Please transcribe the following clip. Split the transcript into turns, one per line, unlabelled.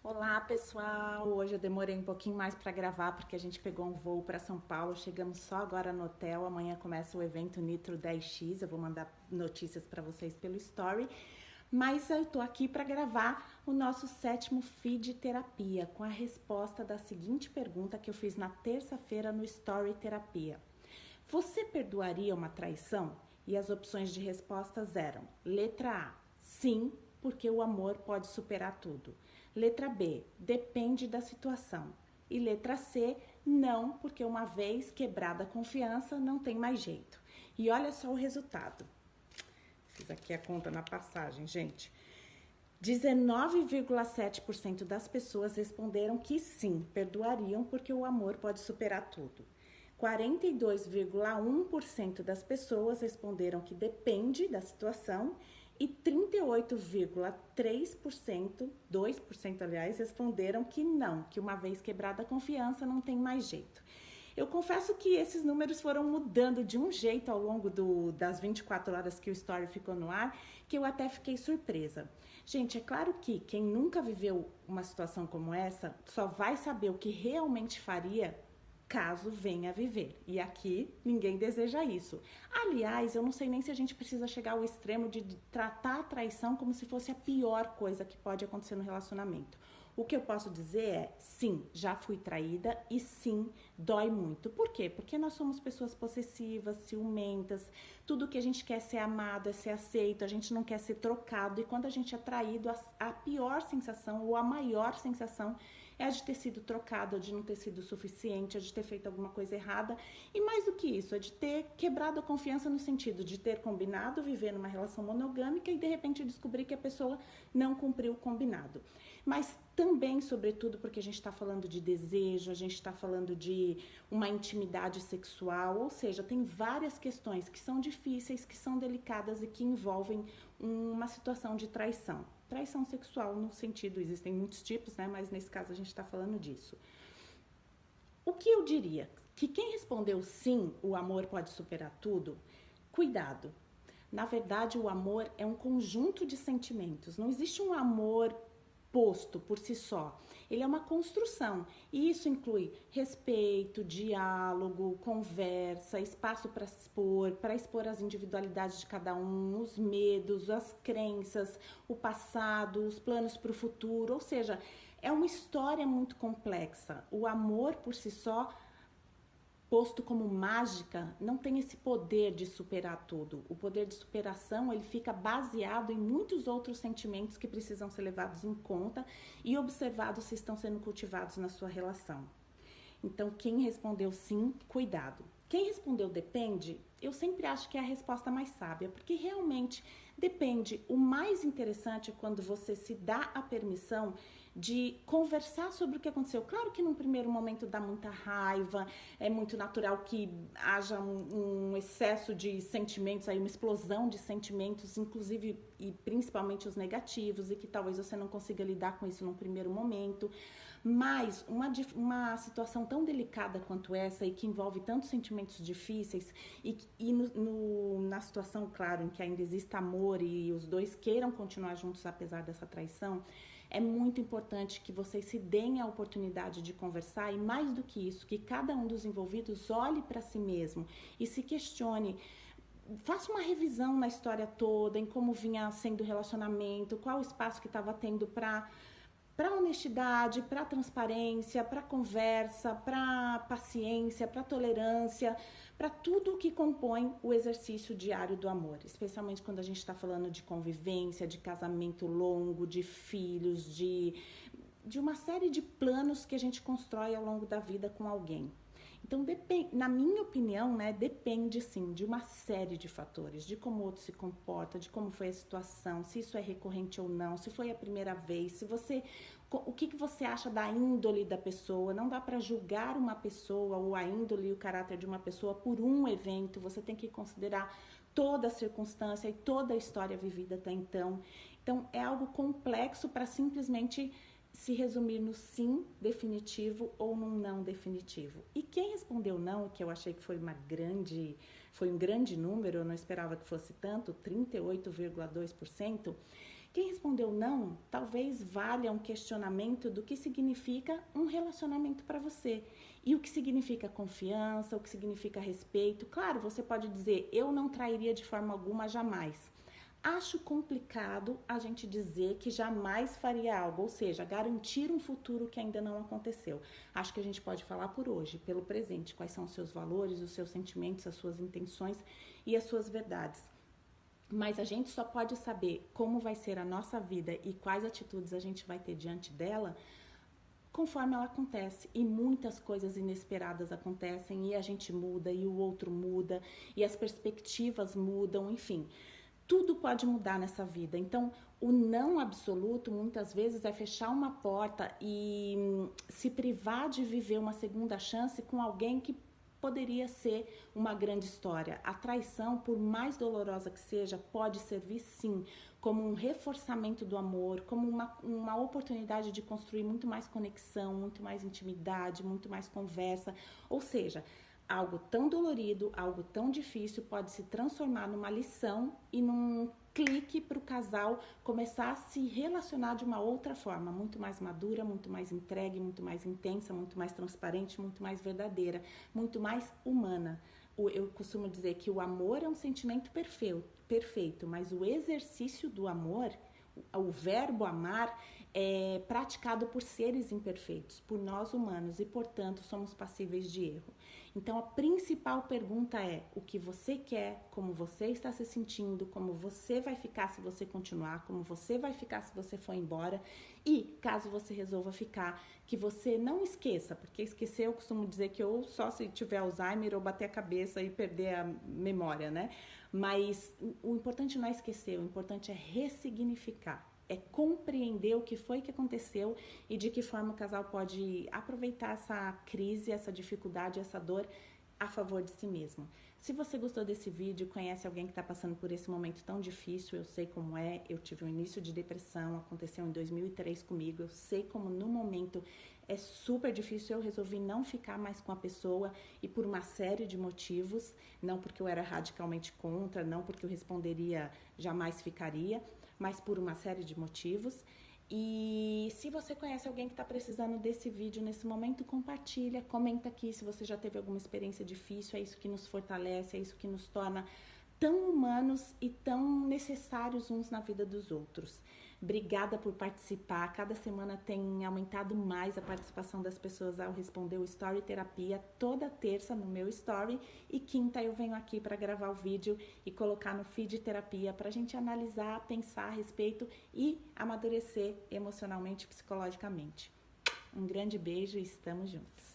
Olá, pessoal! Hoje eu demorei um pouquinho mais para gravar porque a gente pegou um voo para São Paulo. Chegamos só agora no hotel. Amanhã começa o evento Nitro 10X. Eu vou mandar notícias para vocês pelo Story. Mas eu tô aqui para gravar o nosso sétimo feed terapia com a resposta da seguinte pergunta que eu fiz na terça-feira no Story Terapia. Você perdoaria uma traição? E as opções de respostas eram: letra A, sim, porque o amor pode superar tudo. Letra B, depende da situação. E letra C, não, porque uma vez quebrada a confiança, não tem mais jeito. E olha só o resultado. Fiz aqui a conta na passagem, gente. 19,7% das pessoas responderam que sim, perdoariam porque o amor pode superar tudo. 42,1% das pessoas responderam que depende da situação e 38,3%, 2% aliás, responderam que não, que uma vez quebrada a confiança não tem mais jeito. Eu confesso que esses números foram mudando de um jeito ao longo das 24 horas que o Story ficou no ar, que eu até fiquei surpresa. Gente, é claro que quem nunca viveu uma situação como essa só vai saber o que realmente faria caso venha a viver. E aqui ninguém deseja isso. Aliás, eu não sei nem se a gente precisa chegar ao extremo de tratar a traição como se fosse a pior coisa que pode acontecer no relacionamento. O que eu posso dizer é, sim, já fui traída e sim, dói muito. Por quê? Porque nós somos pessoas possessivas, ciumentas, tudo que a gente quer é ser amado, é ser aceito, a gente não quer ser trocado. E quando a gente é traído, a pior sensação ou a maior sensação é a de ter sido trocado, a de não ter sido suficiente, a de ter feito alguma coisa errada. E mais do que isso, a de ter quebrado a confiança no sentido de ter combinado viver numa relação monogâmica e de repente descobrir que a pessoa não cumpriu o combinado. Mas também, sobretudo, porque a gente está falando de desejo, a gente está falando de uma intimidade sexual, ou seja, tem várias questões que são difíceis, que são delicadas e que envolvem uma situação de traição. Traição sexual no sentido, existem muitos tipos, né? Mas nesse caso a gente está falando disso. O que eu diria? Que quem respondeu sim, o amor pode superar tudo, cuidado. Na verdade, o amor é um conjunto de sentimentos. Não existe um amor posto por si só. Ele é uma construção e isso inclui respeito, diálogo, conversa, espaço para expor as individualidades de cada um, os medos, as crenças, o passado, os planos para o futuro, ou seja, é uma história muito complexa. O amor por si só posto como mágica, não tem esse poder de superar tudo. O poder de superação, ele fica baseado em muitos outros sentimentos que precisam ser levados em conta e observados se estão sendo cultivados na sua relação. Então, quem respondeu sim, cuidado. Quem respondeu depende, eu sempre acho que é a resposta mais sábia, porque realmente depende. O mais interessante é quando você se dá a permissão de conversar sobre o que aconteceu. Claro que num primeiro momento dá muita raiva, é muito natural que haja um excesso de sentimentos, aí uma explosão de sentimentos, inclusive e principalmente os negativos, e que talvez você não consiga lidar com isso num primeiro momento. Mas uma situação tão delicada quanto essa e que envolve tantos sentimentos difíceis na situação, claro, em que ainda existe amor e os dois queiram continuar juntos apesar dessa traição, é muito importante que vocês se deem a oportunidade de conversar e, mais do que isso, que cada um dos envolvidos olhe para si mesmo e se questione. Faça uma revisão na história toda, em como vinha sendo o relacionamento, qual o espaço que estava tendo para honestidade, para transparência, para conversa, para paciência, para tolerância, para tudo que compõe o exercício diário do amor, especialmente quando a gente está falando de convivência, de casamento longo, de filhos, de uma série de planos que a gente constrói ao longo da vida com alguém. Então, na minha opinião, né, depende sim de uma série de fatores, de como o outro se comporta, de como foi a situação, se isso é recorrente ou não, se foi a primeira vez, se você, o que você acha da índole da pessoa. Não dá para julgar uma pessoa ou a índole e o caráter de uma pessoa por um evento. Você tem que considerar toda a circunstância e toda a história vivida até então. Então, é algo complexo para simplesmente se resumir no sim definitivo ou num não definitivo. E quem respondeu não, que eu achei que foi um grande número, eu não esperava que fosse tanto, 38,2%, Quem respondeu não, talvez valha um questionamento do que significa um relacionamento para você. E o que significa confiança, o que significa respeito. Claro, você pode dizer, eu não trairia de forma alguma, jamais. Acho complicado a gente dizer que jamais faria algo, ou seja, garantir um futuro que ainda não aconteceu. Acho que a gente pode falar por hoje, pelo presente, quais são os seus valores, os seus sentimentos, as suas intenções e as suas verdades. Mas a gente só pode saber como vai ser a nossa vida e quais atitudes a gente vai ter diante dela conforme ela acontece. E muitas coisas inesperadas acontecem e a gente muda e o outro muda e as perspectivas mudam, enfim. Tudo pode mudar nessa vida. Então, o não absoluto, muitas vezes, é fechar uma porta e se privar de viver uma segunda chance com alguém que poderia ser uma grande história. A traição, por mais dolorosa que seja, pode servir, sim, como um reforçamento do amor, como uma oportunidade de construir muito mais conexão, muito mais intimidade, muito mais conversa. Ou seja, algo tão dolorido, algo tão difícil pode se transformar numa lição e num clique para o casal começar a se relacionar de uma outra forma, muito mais madura, muito mais entregue, muito mais intensa, muito mais transparente, muito mais verdadeira, muito mais humana. Eu costumo dizer que o amor é um sentimento perfeito, mas o exercício do amor, o verbo amar, é praticado por seres imperfeitos, por nós humanos, e, portanto, somos passíveis de erro. Então, a principal pergunta é o que você quer, como você está se sentindo, como você vai ficar se você continuar, como você vai ficar se você for embora e, caso você resolva ficar, que você não esqueça, porque esquecer eu costumo dizer que ou só se tiver Alzheimer ou bater a cabeça e perder a memória, né? Mas o importante não é esquecer, o importante é ressignificar. É compreender o que foi que aconteceu e de que forma o casal pode aproveitar essa crise, essa dificuldade, essa dor a favor de si mesmo. Se você gostou desse vídeo, conhece alguém que está passando por esse momento tão difícil, eu sei como é, eu tive um início de depressão, aconteceu em 2003 comigo, eu sei como no momento é super difícil, eu resolvi não ficar mais com a pessoa e por uma série de motivos, não porque eu era radicalmente contra, não porque eu responderia jamais ficaria, mas por uma série de motivos. E se você conhece alguém que está precisando desse vídeo nesse momento, compartilha, comenta aqui se você já teve alguma experiência difícil, é isso que nos fortalece, é isso que nos torna tão humanos e tão necessários uns na vida dos outros. Obrigada por participar, cada semana tem aumentado mais a participação das pessoas ao responder o Story Terapia, toda terça no meu Story e quinta eu venho aqui para gravar o vídeo e colocar no feed terapia para a gente analisar, pensar a respeito e amadurecer emocionalmente e psicologicamente. Um grande beijo e estamos juntos.